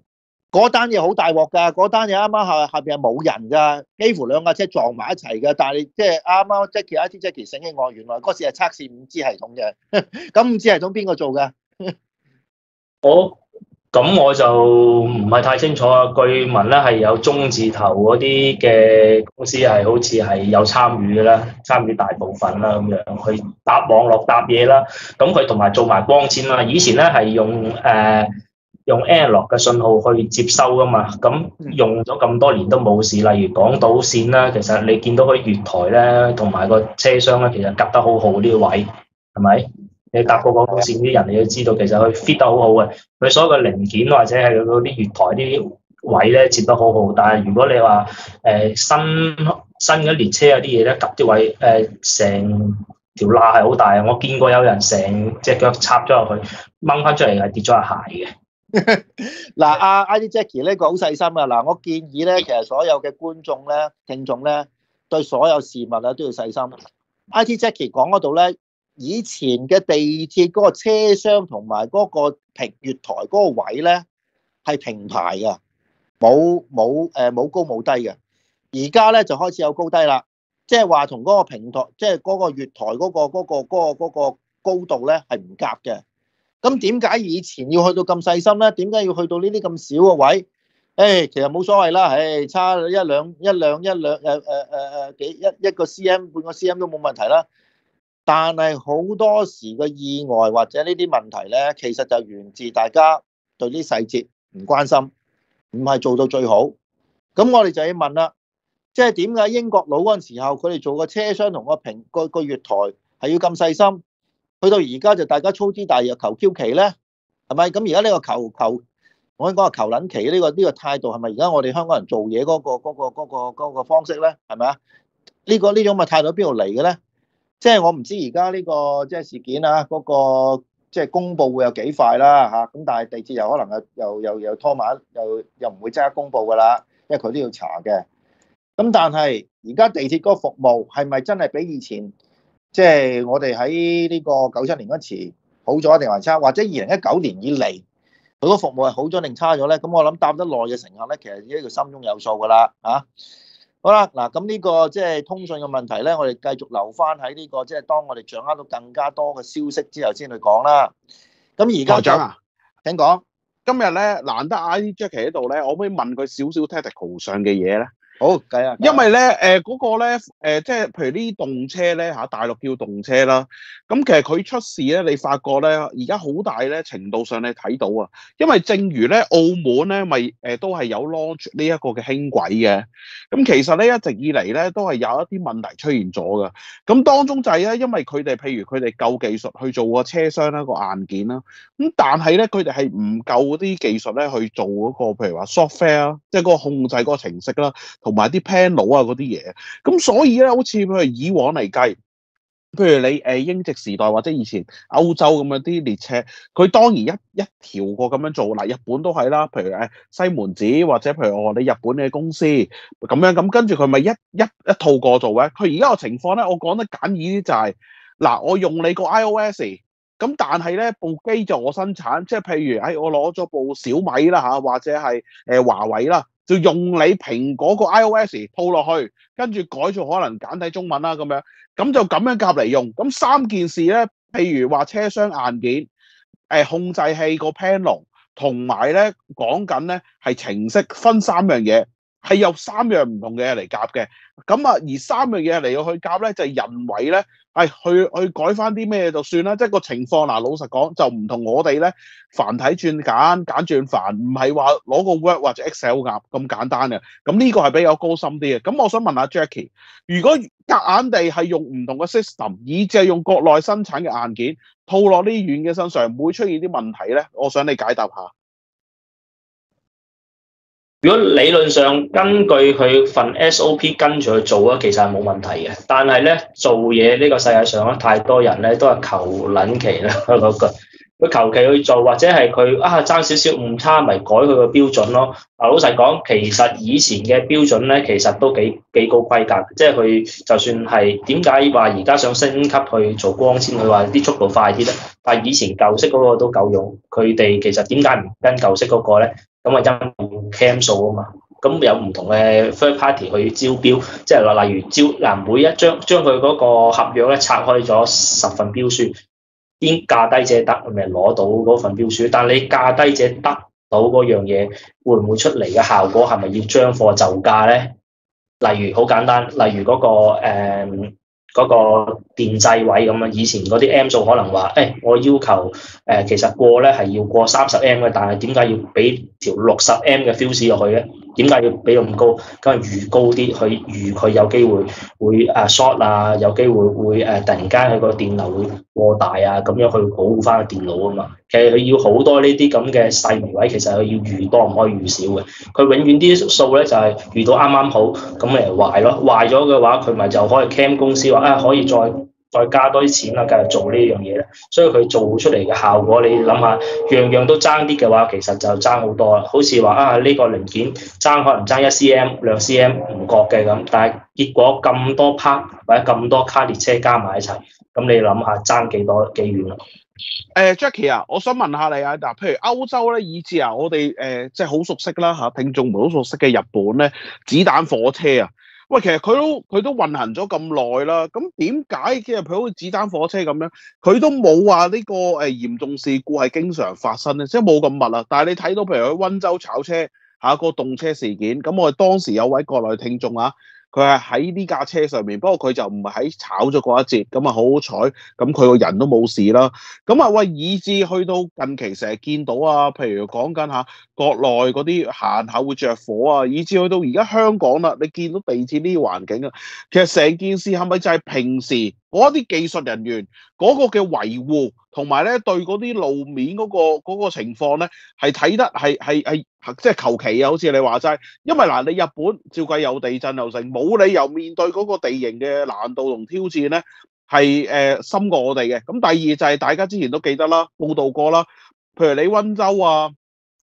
嗰單嘢好大鑊㗎，嗰單嘢啱啱下邊係冇人㗎，幾乎兩架車撞埋一齊㗎。但係你即係啱啱 Jackie 醒起我，原來嗰時係測試 5G 系統嘅。咁 5G 系統邊個做㗎？我就唔係太清楚啊。據聞咧係有中字頭嗰啲嘅公司係好似係有參與嘅啦，參與大部分啦咁樣去搭網絡搭嘢啦。咁佢同埋做埋光纖啦。以前咧係用 analog 嘅信號去接收噶嘛，咁用咗咁多年都冇事。例如港島線啦，其實你見到佢月台咧，同埋個車廂咧，其實夾得好好呢個位，係咪？你搭過港島線啲人，你都知道其實佢 fit 得好好嘅，佢所有嘅零件或者係嗰啲月台啲位咧接得好好。但係如果你話新嘅列車有啲嘢咧夾啲位成條罅係好大啊！我見過有人成隻腳插咗入去，掹翻出嚟係跌咗鞋嘅。嗱，阿 IT Jackie 呢個好細心啊！嗱，我建議咧，其實所有嘅觀眾咧、聽眾咧，對所有事物咧都要細心。IT Jackie 講嗰度咧，以前嘅地鐵嗰個車廂同埋嗰個月台嗰個位咧係平排嘅，冇高冇低嘅。而家咧就開始有高低啦，即係話同嗰個平台，即係嗰個月台嗰個高度咧係唔夾嘅。咁點解以前要去到咁細心咧？點解要去到呢啲咁少嘅位？其實冇所謂啦，差一兩幾一個 cm 半個 cm 都冇問題啦。但係好多時嘅意外或者呢啲問題咧，其實就源自大家對啲細節唔關心，唔係做到最好。咁我哋就要問啦，即係點解英國佬嗰陣時候佢哋做個車廂同個月台係要咁細心？去到而家就大家粗枝大葉求 Q 期咧，係咪？咁而家呢個我應該講係求撚期呢個態度係咪而家我哋香港人做嘢嗰個方式咧？係咪啊？呢種咁嘅態度喺邊度嚟嘅咧？即係我唔知而家呢個即係事件啊，嗰個即係公佈會有幾快啦嚇。咁但係地鐵又可能又拖慢，又唔會即刻公佈㗎啦，因為佢都要查嘅。咁但係而家地鐵嗰個服務係咪真係比以前？即係我哋喺呢個97年嗰時好咗定還差，或者2019年以嚟佢個服務係好咗定差咗咧？咁我諗搭得耐嘅乘客咧，其實呢個心中有數㗎啦嚇。好啦，嗱咁呢個即係通訊嘅問題咧，我哋繼續留翻喺呢個即係當我哋掌握到更加多嘅消息之後先去講啦。咁而家台長啊，請講。今日咧難得 IT Jackie 喺度咧，我可唔可以問佢少少 technical 上嘅嘢咧？好，計啊！因為咧，嗰個咧，即係譬如呢啲動車咧嚇，大陸叫動車啦。咁其實佢出事咧，你發覺咧，而家好大咧程度上你睇到啊。因為正如咧，澳門咧，咪都係有 launch 呢一個嘅輕軌嘅。咁其實咧一直以嚟咧都係有一啲問題出現咗㗎。咁當中就係咧，因為佢哋譬如佢哋夠技術去做個車廂啦、個硬件啦。咁但係咧，佢哋係唔夠啲技術咧去做嗰個譬如話 software，即係嗰個控制嗰個程式啦。同埋啲 panel 啊嗰啲嘢，咁所以咧，好似譬如以往嚟計，譬如你英殖時代或者以前歐洲咁樣啲列車，佢當然一條過咁樣做嗱，日本都係啦，譬如西門子或者譬如你日本嘅公司咁樣，咁跟住佢咪一套過做嘅。佢而家個情況咧，我講得簡易啲就係嗱，我用你個 iOS， 咁但係咧部機就我生產，即係譬如我攞咗部小米啦嚇，或者係華為啦。就用你蘋果個 iOS 套落去，跟住改做可能簡體中文啦咁樣，咁就咁樣夾嚟用。咁三件事咧，譬如話車廂硬件、控制器個 panel，同埋咧講緊咧係程式，分三樣嘢，係由三樣唔同嘅嘢嚟夾嘅。咁啊，而三樣嘢嚟到去夾咧，就係人為咧，去改翻啲咩就算啦。即係個情況嗱，老實講就唔同我哋咧繁體轉簡，簡轉繁，唔係話攞個 Word 或者 Excel 咁簡單嘅。咁呢個係比較高深啲嘅。咁我想問下 Jackie， 如果夾硬地係用唔同嘅 system， 以至係用國內生產嘅硬件套落呢軟嘅身上，唔會出現啲問題咧？我想你解答下。如果理論上根據佢份 SOP 跟住去做咧，其實係冇問題嘅。但係咧做嘢呢個世界上咧，太多人咧都係求撚其啦嗰句。佢求其去做，或者係佢爭少少誤差，咪改佢個標準咯。嗱，老實講，其實以前嘅標準咧，其實都幾高規格。即係佢就算係點解話而家想升級去做光纖，佢話啲速度快啲咧。但係以前舊式嗰個都夠用，佢哋其實點解唔跟舊式嗰個咧？咁啊因 cam 數啊嘛。咁有唔同嘅 third party 去招標，即係例如每一張將佢嗰個合約咧拆開咗10份標書，邊價低者得，咪攞到嗰份標書。但你價低者得到嗰樣嘢，會唔會出嚟嘅效果係咪要將貨就價咧？例如好簡單，例如嗰個電掣位咁啊，以前嗰啲 M 數可能話，我要求其實過咧係要過30M 嘅，但係點解要俾條60M 嘅 fuse 落去咧？點解要俾咁高？咁係預高啲，去預佢有機會會short 啊，有機會會突然間佢個電流會過大啊，咁樣去保護翻個電腦啊嘛。其實佢要好多呢啲咁嘅細微位，其實佢要預多唔可以預少嘅。佢永遠啲數咧就係遇到啱啱好咁嚟壞咯，壞咗嘅話佢咪就可以 cam 公司話可以再加多啲錢啦，繼續做呢樣嘢咧。所以佢做出嚟嘅效果，你諗下，樣樣都爭啲嘅話，其實就爭好多啦。好似話呢個零件可能爭1cm、2cm唔覺嘅咁，但係結果咁多 part 或者咁多卡列車加埋一齊，咁你諗下爭幾遠咯？Jackie 啊，我想問下你啊，嗱，譬如歐洲咧，以至我哋即係好熟悉啦嚇，聽眾們好熟悉嘅日本咧，子彈火車啊。喂，其實佢都運行咗咁耐啦，咁點解即係譬如好似子彈火車咁樣，佢都冇話呢個嚴重事故係經常發生咧，即係冇咁密啊。但係你睇到譬如喺溫州炒車個動車事件，咁我哋當時有位國內聽眾啊，佢係喺呢架車上面，不過佢就唔係喺炒咗嗰一節，咁啊好好彩，咁佢個人都冇事啦。咁啊喂，以至去到近期成日見到啊，譬如講緊下國內嗰啲行下會着火啊，以至去到而家香港啦，你見到地鐵呢啲環境啊，其實成件事係咪就係平時嗰啲技術人員嗰個嘅維護，同埋咧對嗰啲路面嗰個情況咧，係睇得係即係求其啊，好似你話齋，因為嗱你日本照計有地震又成，冇理由面對嗰個地形嘅難度同挑戰咧係深過我哋嘅。咁第二就係大家之前都記得啦，報道過啦，譬如你溫州啊、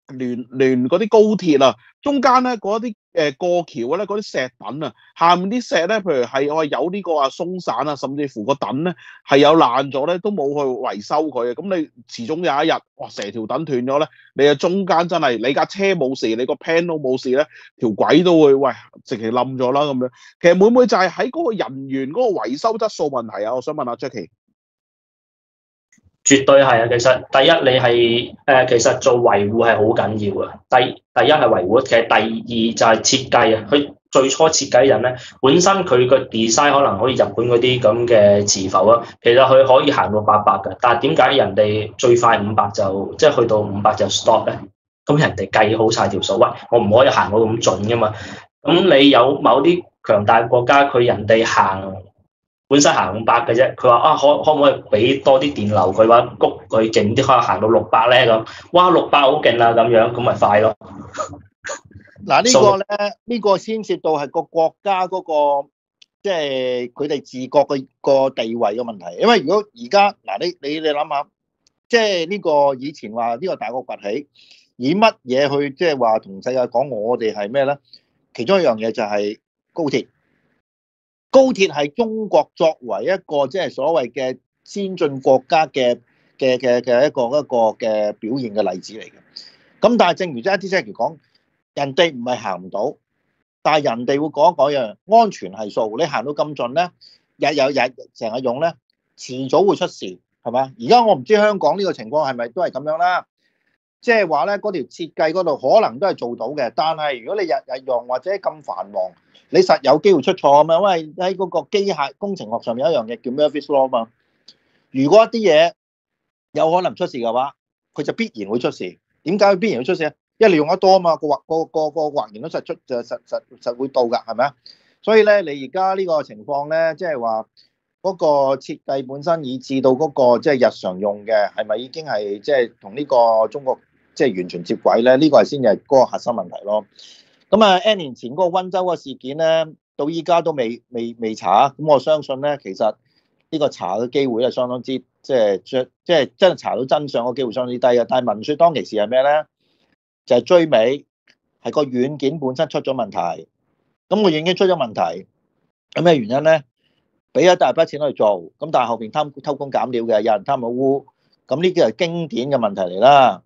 聯嗰啲高鐵啊，中間咧嗰啲過橋咧嗰啲石墩啊，下面啲石咧，譬如係我有呢個鬆散啊，甚至乎個墩咧係有爛咗咧，都冇去維修佢嘅。咁你始終有一日，哇，成條墩斷咗咧，你啊中間真係你架車冇事，你個 panel 冇事咧，條軌都會直情冧咗啦咁樣。其實會唔會就係喺嗰個人員嗰個維修質素問題啊？我想問下 Jackie。絕對係啊！其實第一你係其實做維護係好緊要嘅。第一係維護，其實第二就係設計啊。佢最初設計人咧，本身佢個 design 可能好似日本嗰啲咁嘅磁浮啊，其實佢可以行到800嘅。但係點解人哋最快500就即係去到500就 stop 咧？咁人哋計好晒條數，喂，我唔可以行到咁盡噶嘛。咁你有某啲強大國家，佢人哋本身行500嘅啫，佢話可唔可以俾多啲電流佢話谷佢勁啲，可能行到600咧咁，哇600好勁啊咁樣，咁咪快咯。嗱呢個咧，呢個牽涉到係個國家嗰個即係佢哋自覺嘅個地位嘅問題，因為如果而家嗱你諗下，即係呢個以前話呢個大國崛起，以乜嘢去即係話同世界講我哋係咩咧？其中一樣嘢就係高鐵。高鐵係中國作為一個即係所謂嘅先進國家嘅一個嘅表現嘅例子嚟嘅。咁但係正如一啲即係講，人哋唔係行唔到，但係人哋會講一講樣安全係數。你行到咁盡咧，日成日用咧，遲早會出事，係嘛？而家我唔知香港呢個情況係咪都係咁樣啦。即係話咧，嗰條設計嗰度可能都係做到嘅，但係如果你日日用或者咁繁忙，你實有機會出錯啊嘛。因為喺嗰個機械工程學上面有一樣嘢叫 Murphy's Law 啊嘛。如果一啲嘢有可能出事嘅話，佢就必然會出事。點解必然會出事啊？因為你用得多啊嘛，個或然都實會到㗎，係咪啊？所以咧，你而家呢個情況咧，即係話嗰個設計本身以至到嗰個即係日常用嘅，係咪已經係即係同呢個中國即係完全接軌咧？呢個係先係嗰個核心問題咯。咁啊，N 年前嗰個溫州個事件咧，到依家都未查。咁我相信咧，其實呢個查嘅機會係相當之即係真係查到真相嘅機會相當之低啊。但係聞說當其時係咩咧？就係追尾係個軟件本身出咗問題。咁個軟件出咗問題，有咩原因咧？俾咗大筆錢去做，咁但係後邊偷工減料嘅，有人貪污，咁呢啲係經典嘅問題嚟啦。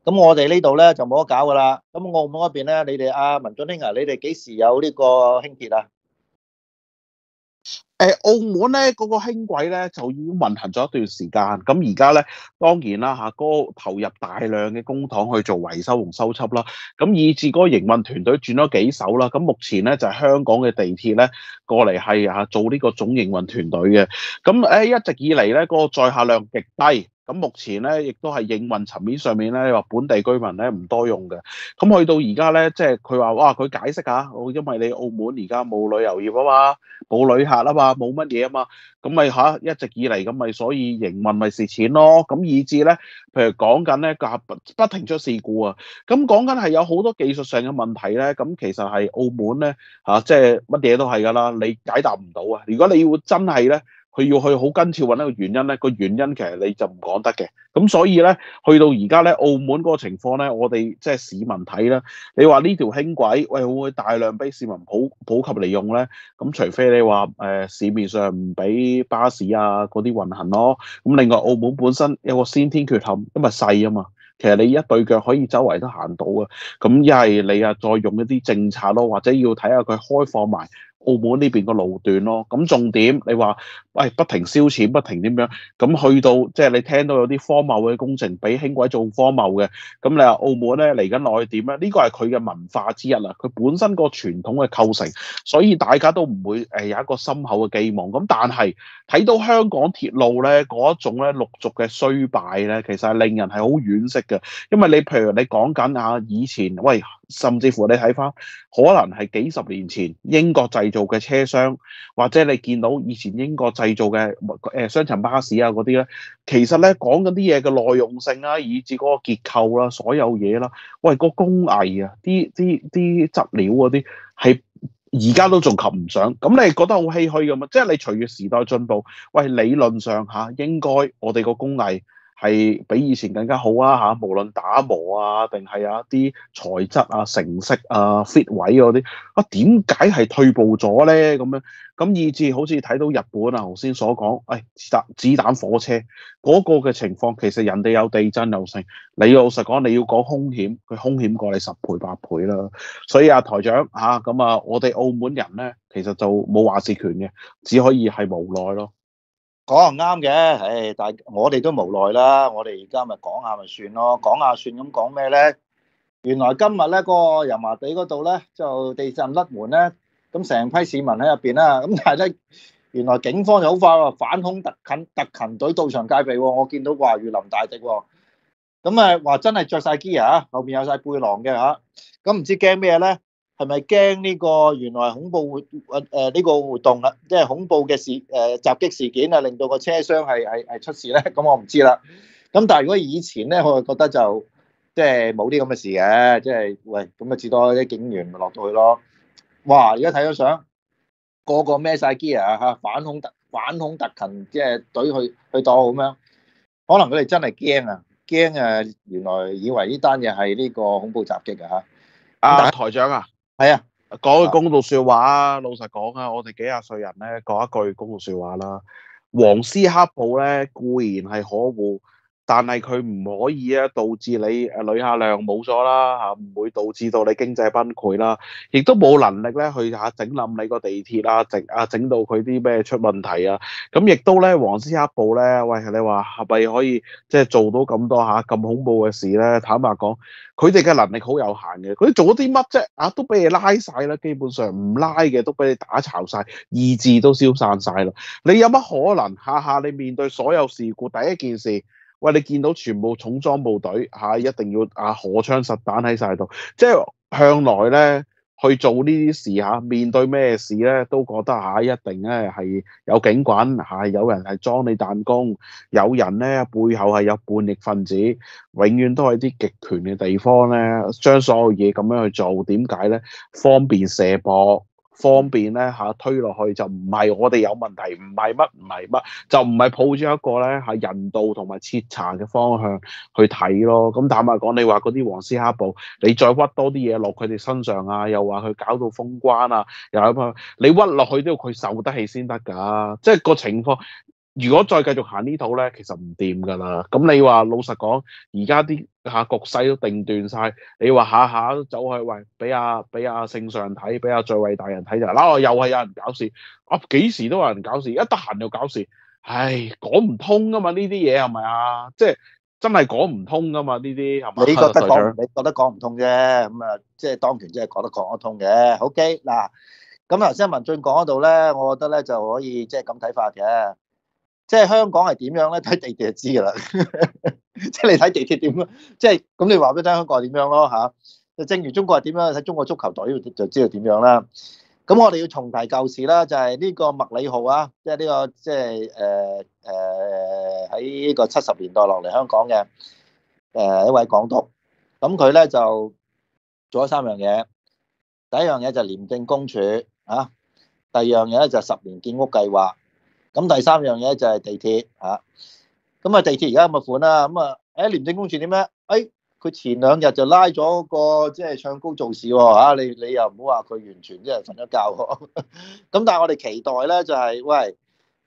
咁我哋呢度咧就冇得搞噶啦。咁澳門嗰邊咧，你哋文俊兄啊，你哋幾時有呢個輕鐵啊？澳門咧嗰個輕軌咧就已經運行咗一段時間，咁而家咧當然啦嚇，嗰個投入大量嘅公帑去做維修同修葺啦，咁以至嗰個營運團隊轉咗幾手啦，咁目前咧就係香港嘅地鐵咧過嚟係做呢個總營運團隊嘅，咁一直以嚟咧嗰個載客量極低。咁目前咧，亦都係營運層面上面咧，話本地居民咧唔多用嘅。咁去到而家咧，即係佢話哇，佢解釋下，因為你澳門而家冇旅遊業啊嘛，冇旅客啊嘛，冇乜嘢啊嘛，咁咪一直以嚟咁咪所以營運咪蝕錢咯。咁以至咧，譬如講緊咧個不停出事故啊，咁講緊係有好多技術上嘅問題咧。咁其實係澳門咧即係乜嘢都係㗎啦，你解答唔到啊。如果你要真係咧，佢要去好跟照揾一個原因咧，個原因其實你就唔講得嘅。咁所以咧，去到而家咧，澳門嗰個情況咧，我哋即係市民睇啦。你話呢條輕軌，喂會唔會大量俾市民普及嚟用咧？咁除非你話市面上唔俾巴士啊嗰啲運行咯。咁另外澳門本身有個先天缺陷，因為細啊嘛。其實你一對腳可以周圍都行到啊。咁一係你再用一啲政策咯，或者要睇下佢開放埋澳門呢邊個路段咯。咁重點你話喂不停燒錢，不停點樣？咁去到即係你聽到有啲荒謬嘅工程比輕軌仲荒謬嘅，咁你話澳門咧嚟緊落去點咧？呢個係佢嘅文化之一啦，佢本身個傳統嘅構成，所以大家都唔會有一個深厚嘅寄望。咁但係睇到香港鐵路咧嗰一種咧陸續嘅衰敗咧，其實係令人係好惋惜嘅。因為你譬如你講緊以前喂，甚至乎你睇翻可能係幾十年前英國製造嘅車廂，或者你見到以前英國製造嘅雙層巴士啊嗰啲咧，其實咧講緊啲嘢嘅耐用性啊，以至嗰個結構啦，所有嘢啦，喂個工藝啊，啲質料嗰啲係而家都仲及唔上，咁你覺得好唏噓㗎嘛？即係你隨住時代進步，喂理論上應該我哋個工藝係比以前更加好啊，無論打磨啊，定係有一啲材質啊、成色啊、fit 位嗰啲點解係退步咗咧？咁樣咁以至好似睇到日本頭先所講，子彈火車嗰個嘅情況，其實人哋有地震又成，你老實講，你要講兇險，佢兇險過你10倍8倍啦。所以台長咁我哋澳門人咧，其實就冇話事權嘅，只可以係無奈咯。講啱嘅，但係我哋都無奈啦。我哋而家咪講下咪算咯，講下算咁講咩咧？原來今日咧嗰個油麻地嗰度咧就地震甩門咧，咁成批市民喺入邊啦。咁但係咧，原來警方就好快喎，反恐特勤隊到場戒備喎。我見到話如臨大敵喎。咁話真係着晒 gear 後邊有晒背囊嘅嚇。咁唔知驚咩咧？係咪驚呢個原來恐怖呢個活動啦，即係恐怖嘅襲擊事件啊，令到個車廂係出事咧？咁我唔知啦。咁但係如果以前咧，我就覺得就即係冇啲咁嘅事嘅，即係喂咁啊，至多啲警員咪落到去咯。哇！而家睇咗相，個個孭晒 gear 嚇，反恐特勤即係隊去當咁樣，可能佢哋真係驚啊！原來以為呢單嘢係呢個恐怖襲擊啊嚇。台長啊！係啊，講句公道說話啊，老實講啊，我哋幾廿歲人咧，講一句公道說話啦。黃絲黑暴咧固然係可惡，但係佢唔可以導致你旅客量冇咗啦，唔會導致到你經濟崩潰啦，亦都冇能力咧去整冧你個地鐵啊，整到佢啲咩出問題啊。咁亦都咧黃絲黑暴咧，喂你話係咪可以即係做到咁多咁恐怖嘅事咧？坦白講，佢哋嘅能力好有限嘅，佢做咗啲乜啫？都俾你拉晒啦，基本上唔拉嘅都俾你打巢晒，意志都消散晒啦。你有乜可能下下你面對所有事故，第一件事，喂你見到全部重裝部隊一定要荷槍實彈喺晒度，即係向來咧去做呢啲事面對咩事咧都覺得一定咧係有警棍有人係裝你彈弓，有人咧背後係有叛逆分子，永遠都係啲極權嘅地方咧，將所有嘢咁樣去做，點解咧？方便射博。方便咧推落去，就唔係我哋有問題，唔係乜，就唔係抱住一個咧人道同埋徹查嘅方向去睇咯。咁坦白講，你話嗰啲黃絲黑暴，你再屈多啲嘢落佢哋身上又話佢搞到封關又你屈落去都要佢受得起先得㗎。即係個情況，如果再繼續行呢套咧，其實唔掂㗎啦。咁你話老實講，而家啲局勢都定斷晒，你話下下都走去喂俾阿聖上睇，俾阿在位大人睇就嗱，又係有人搞事，幾時都有人搞事，一得閒就搞事，唉，講唔通㗎嘛呢啲嘢係咪啊？即係真係講唔通㗎嘛呢啲係咪？你覺得講唔通啫，咁啊，即係當權真係覺得講得通嘅。OK 嗱，咁頭先文進講嗰度咧，我覺得咧就可以即係咁睇法嘅。即係香港係點樣咧？睇地鐵就知㗎啦。即係你睇地鐵點樣，即係咁你話俾我聽香港係點樣咯嚇？就正如中國係點樣，睇中國足球隊就知道點樣啦。咁我哋要重提舊事啦，就係呢個麥理浩啊，即係呢個即係喺呢個70年代落嚟香港嘅一位港督。咁佢咧就做咗3樣嘢。第一樣嘢就廉政公署啊，第二樣嘢咧就10年建屋計劃。咁第3樣嘢就係地鐵嚇，咁啊地鐵而家咁嘅款啦，咁啊廉政公署點咧？佢前2日就拉咗個即係唱高做事喎嚇，你又唔好話佢完全即係瞓咗覺喎。咁但係我哋期待咧就係，喂，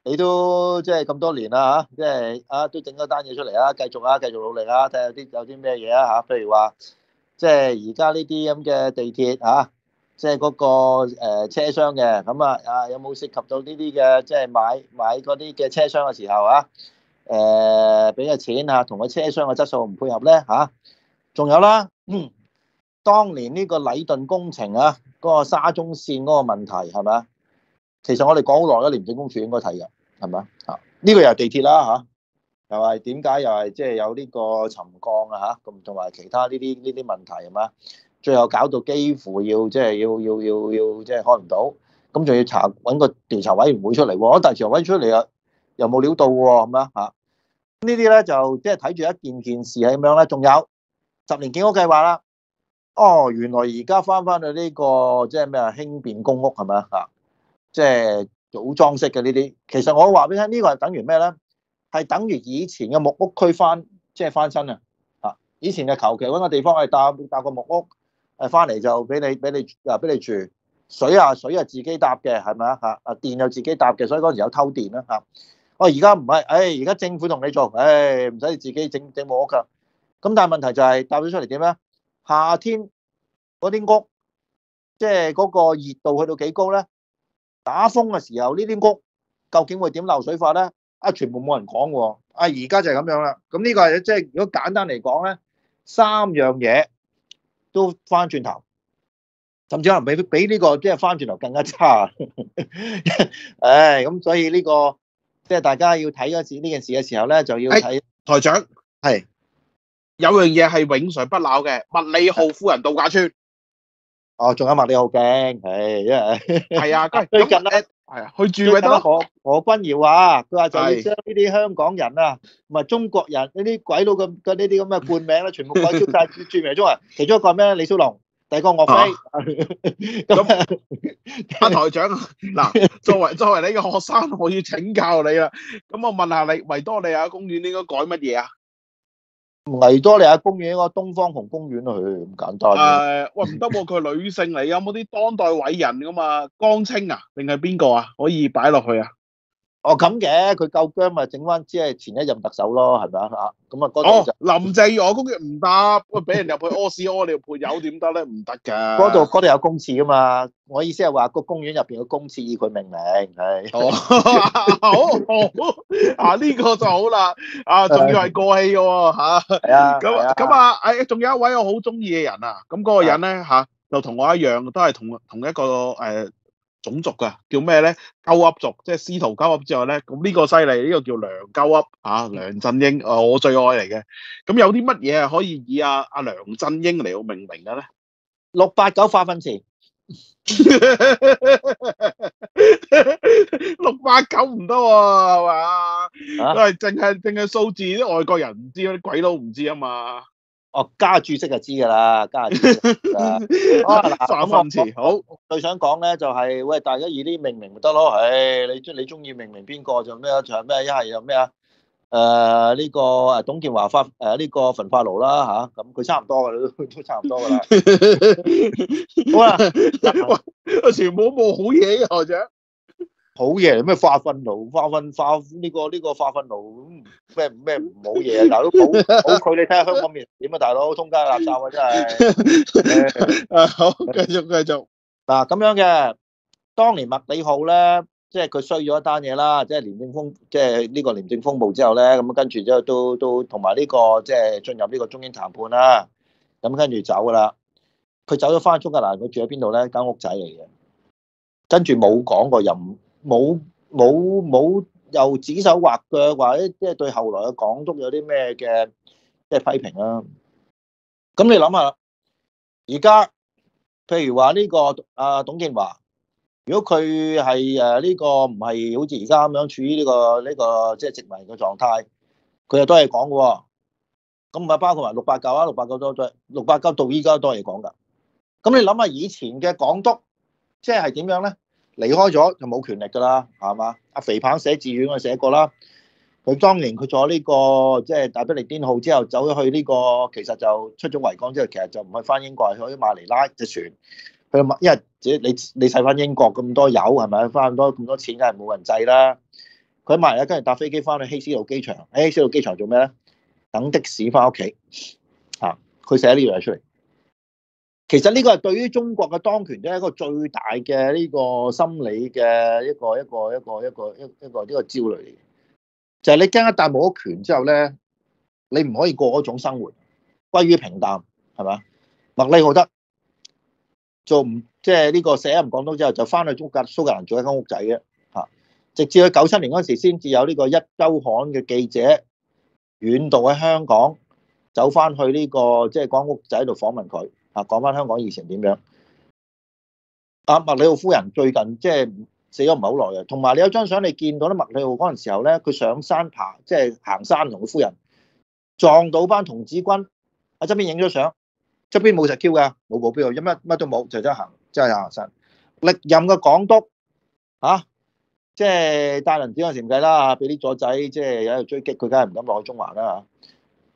你都即係咁多年啦嚇，即係都整咗單嘢出嚟啦，繼續努力啦，睇下有啲咩嘢啊嚇，譬如話即係而家呢啲咁嘅地鐵嚇。即係嗰個車廂嘅，咁有冇涉及到呢啲嘅，即係買嗰啲嘅車廂嘅時候啊？俾嘅錢啊，同個車廂嘅質素唔配合咧嚇。仲有啦，當年呢個禮頓工程啊，嗰個沙中線嗰個問題係咪啊？其實我哋講好耐啦，廉政公署應該睇嘅，係咪啊？呢個又係地鐵啦嚇，又係點解又係即係有呢個沉降啊嚇？咁同埋其他呢啲問題係嘛？最後搞到幾乎要即係開唔到，咁仲要揾個調查委員會出嚟喎，但係調查委員出嚟又冇料到喎，係咪啊？呢啲咧就即係睇住一件事係咁樣咧。仲有10年建屋計劃啦，原來而家翻去呢個即係咩輕便公屋係咪啊？即係組裝式嘅呢啲，其實我話俾你聽，呢個係等於咩咧？係等於以前嘅木屋區翻新啊！以前就求其揾個地方去搭個木屋。翻嚟就俾你住，水自己搭嘅係咪啊？電又自己搭嘅，所以嗰陣時有偷電啦嚇。而家唔係，而家政府同你做，唔使你自己整木屋㗎。咁但係問題就係搭咗出嚟點咧？夏天嗰啲屋，即係嗰個熱度去到幾高咧？打風嘅時候呢啲屋究竟會點漏水法咧？全部冇人講喎。而家就係咁樣啦。咁呢個係即係如果簡單嚟講咧，3樣嘢。都翻轉頭，甚至可能比呢個即係翻轉頭更加差。咁所以呢個即係大家要睇呢件事嘅時候咧，就要睇台長係有樣嘢係永垂不朽嘅麥理浩夫人度假村。仲有麥理浩徑，因為係啊，最近咧係啊，去住咪得咯。何君堯啊，佢話就要將呢啲香港人啊，唔係中國人呢啲鬼佬呢啲咁嘅冠名咧，全部改咗晒轉名中人。其中一個咩？李小龍，第二個岳飛。咁台長嗱，作為你嘅學生，我要請教你啦。咁我問下你，維多利亞公園應該改乜嘢啊？維多利亞公園應該東方紅公園啊，咁簡單。喂唔得喎，佢係女性嚟，有冇啲當代偉人噶嘛？江青啊，定係邊個啊？可以擺落去啊？咁嘅，佢夠姜咪整翻即係前一任特首咯，係咪啊？咁啊嗰度就林鄭月娥公園唔得，喂俾人入去屙屎屙尿潑油點得咧？唔得㗎。嗰度有公廁噶嘛？我意思係話個公園入邊嘅公廁以佢命名，係。好，呢個就好啦，仲要係過氣嘅喎嚇。係啊。咁仲有一位我好中意嘅人啊，咁嗰個人咧就同我一樣，都係同一個種族噶，叫咩咧？鳩噏族，即係司徒鳩噏之外咧，咁呢個犀利，呢個叫梁鳩噏梁振英，我最愛嚟嘅。咁有啲乜嘢係可以以阿梁振英嚟到命名嘅咧？689化糞池，689唔得喎，係嘛？都係淨係數字，啲外國人唔知，啲鬼佬唔知啊嘛。加注釋就知㗎啦，加注釋啦。化糞池好。最想講咧就係，喂，大家以啲命名咪得咯。你中意命名邊個就咩啊？就係咩？一係又咩啊？呢個董建華呢個焚化爐啦嚇，咁佢差唔多㗎啦，都差唔多㗎啦。好啦，全部都冇好嘢嘅，或者好嘢，咩化糞爐、呢個化糞爐咩唔好嘢啊！大佬冇佢，你睇下香港面點啊！大佬通街垃圾啊，真係好，繼續繼續。嗱咁樣嘅。當年麥理浩咧，即係佢衰咗一單嘢啦，即係廉政風，即係呢個廉政風暴之後咧，咁跟住之後都同埋呢個即係進入呢個中英談判啦，咁跟住走噶啦。佢走咗翻蘇格蘭，佢住喺邊度咧？間屋仔嚟嘅，跟住冇講過冇又指手畫腳，或者即係對後來嘅港督有啲咩嘅即係批評啦。咁你諗下，而家譬如話呢個董建華。如果佢係呢個唔係好似而家咁樣處於呢個即係殖民嘅狀態，佢又多嘢講嘅喎。咁唔係包括埋689啊，689到依家都多嘢講㗎。咁你諗下以前嘅港督，即係點樣咧？離開咗就冇權力㗎啦，係嘛？阿肥棒寫自傳我寫過啦。佢當年佢坐呢個即係大不列顛號之後，走咗去呢個，其實就出咗維港之後，其實就唔係翻英國，係去馬尼拉隻船。因為你使翻英國咁多油係咪？翻咁多錢，梗係冇人制啦。佢喺馬尼拉跟住搭飛機翻去希斯路機場，喺希斯路機場做咩咧？等的士翻屋企。佢寫呢樣嘢出嚟。其實呢個係對於中國嘅當權者一個最大嘅呢個心理嘅一個呢個焦慮嚟嘅，就係你驚一旦冇咗權之後咧，你唔可以過嗰種生活，歸於平淡，係嘛？麥理浩德。做唔即係呢個卸任廣東之後，就翻去蘇格蘭做一間屋仔嘅嚇，直至去97年嗰時先至有呢個一週刊嘅記者遠道喺香港走翻去呢個即係間屋仔度訪問佢嚇，講翻香港以前點樣。麥理浩夫人最近即係死咗唔係好耐嘅，同埋你有張相你見到咧，麥理浩嗰陣時候咧，佢上山爬即係行山同佢夫人撞到班童子軍喺側邊影咗相。側邊冇實 Q 噶，冇保鏢，乜都冇，就真行山。歷任嘅港督即係戴麟趾嗰陣時唔計啦，俾啲左仔即係有喺度追擊，佢梗係唔敢落去中環啦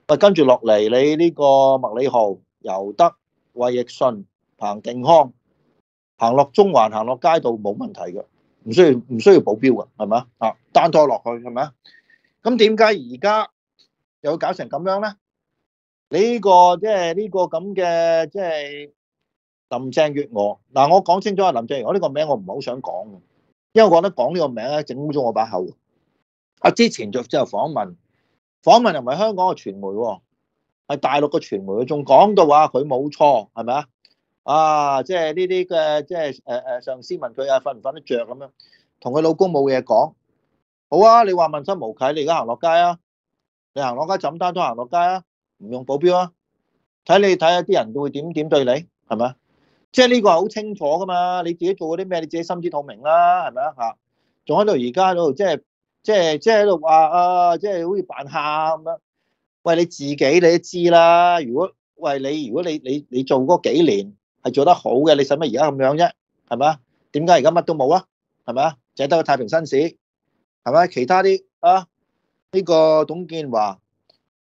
嚇。跟住落嚟，你呢個麥理浩、尤德、衛奕信、彭定康行落中環，行落街道冇問題嘅，唔需要保鏢嘅，係咪啊？單拖落去係咪啊？咁點解而家又搞成咁樣咧？呢個即係呢個咁嘅即係林鄭月娥嗱，我講清楚啊，林鄭月娥呢個名我唔係好想講嘅，因為我覺得講呢個名咧整污咗我把口。之前就訪問又唔係香港嘅傳媒喎，係大陸嘅傳媒，仲講到話佢冇錯，係咪啊？即係呢啲嘅即係上司問佢瞓唔瞓得着咁樣，同佢老公冇嘢講。好啊，你話問心無愧，你而家行落街啊？你行落街就咁單拖行落街啊？唔用保鏢啊？睇下啲人會點對你，係咪？即係呢個係好清楚噶嘛？你自己做嗰啲咩，你自己心知肚明啦，係咪啊？嚇，仲喺度而家喺度即係喺度話即係好似扮喊咁樣。喂，你自己你都知啦。如果你做嗰幾年係做得好嘅，你使乜而家咁樣啫？係咪啊？點解而家乜都冇啊？係咪啊？淨係得個太平紳士，係咪？其他啲呢個董建華。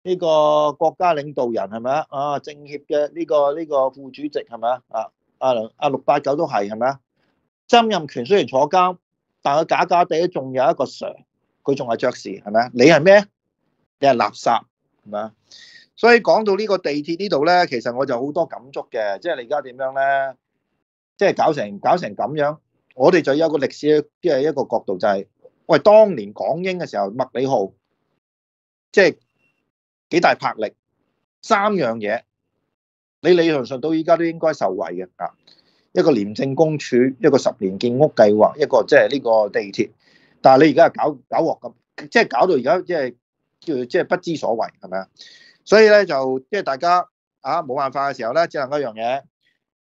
呢個國家領導人係咪啊？政協嘅呢個副主席係咪啊？689都係咪啊？曾蔭權雖然坐監，但佢假假地都仲有一個 Sir， 佢仲係爵士係咪啊？你係咩？你係垃圾係咪啊？所以講到呢個地鐵呢度咧，其實我就好多感觸嘅，即係你而家點樣咧？即係搞成咁樣，我哋就有個歷史嘅一個角度就係，喂，當年港英嘅時候，麥理浩即係。幾大魄力，3樣嘢，你理論上到依家都應該受惠嘅啊！一個廉政公署，一個10年建屋計劃，一個即係呢個地鐵。但係你而家係搞鑊咁，即係搞到而家即係不知所謂，係咪啊？所以咧就即係大家冇辦法嘅時候咧，只能一樣嘢，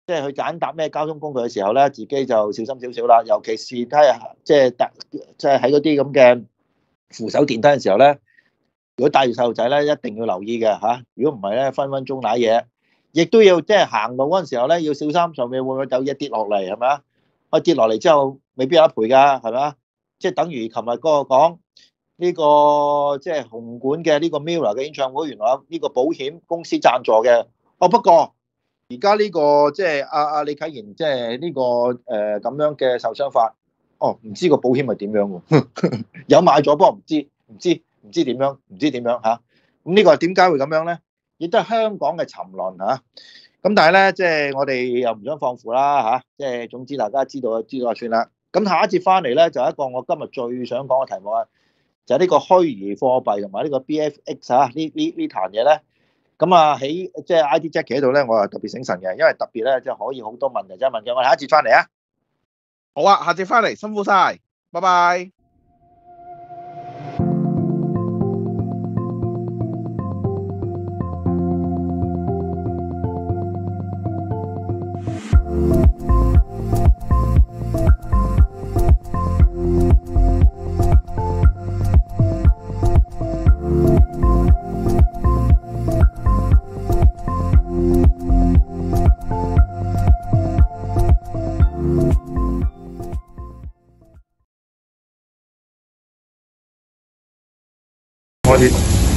即係去揀搭咩交通工具嘅時候咧，自己就小心少少啦。尤其是睇下即係喺嗰啲咁嘅扶手電梯嘅時候咧。如果帶住細路仔咧，一定要留意嘅嚇。如果唔係咧，分鐘瀨嘢，亦都要即係行路嗰陣時候咧，要小心上面會唔會有嘢跌落嚟，係咪啊？跌落嚟之後，未必有得賠㗎，係咪啊？即係等於琴日嗰個講呢個即係紅館嘅呢個 Mirror 嘅演唱會，原來有呢個保險公司贊助嘅。不過而家呢個即係阿李啟賢即係呢個咁樣嘅受傷法，哦，唔知個保險係點樣喎？有買咗，不過唔知點樣，唔知點樣嚇。咁呢個點解會咁樣咧？亦都係香港嘅沉淪嚇。咁但係咧，即係我哋又唔想放負啦嚇。即係總之大家知道就算啦。咁下一節翻嚟咧，就係一個我今日最想講嘅題目啊，就係呢個虛擬貨幣同埋呢個 BFX 啊，呢壇嘢咧。咁啊，喺即係 IT Jackie 喺度咧，我係特別醒神嘅，因為特別咧即係可以好多問題真係問嘅。我哋下一節翻嚟啊！好啊，下節翻嚟辛苦晒，拜拜。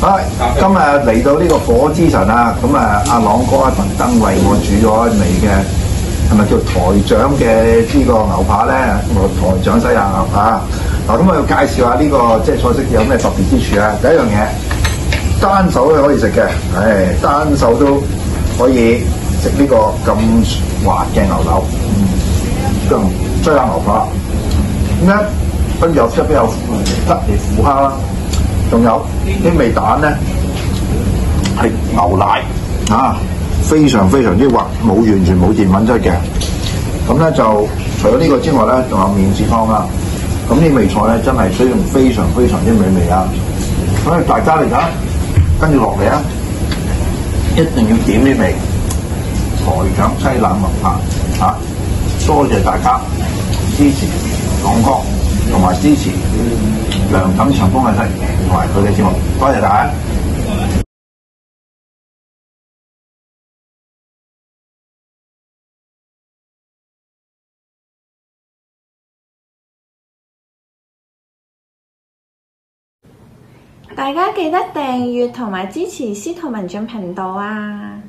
好，今日嚟到呢個火之神啊，咁啊，阿朗哥特登為我煮咗一味嘅，係咪叫台長嘅呢個牛扒咧？我台長西洋牛扒。嗱，咁我要介紹下呢個即係菜式有咩特別之處啊？第一樣嘢，單手都可以食嘅，單手都可以食呢個咁滑嘅牛柳，咁西洋牛扒。咁咧，跟住有側邊有吉列虎蝦啦。仲有啲味蛋咧係牛奶啊，非常非常之滑，完全冇澱粉質嘅。咁咧就除咗呢個之外咧，仲有麵豉湯啦。咁呢味菜咧真係需要非常非常之美味啊！所以大家嚟㗎，跟住落嚟啊，一定要點呢味台長西冷牛扒啊！多謝大家支持朗哥同埋支持梁錦祥風嘅西同埋佢嘅節目，多謝大家。大家記得訂閱同埋支持司徒文進頻道啊！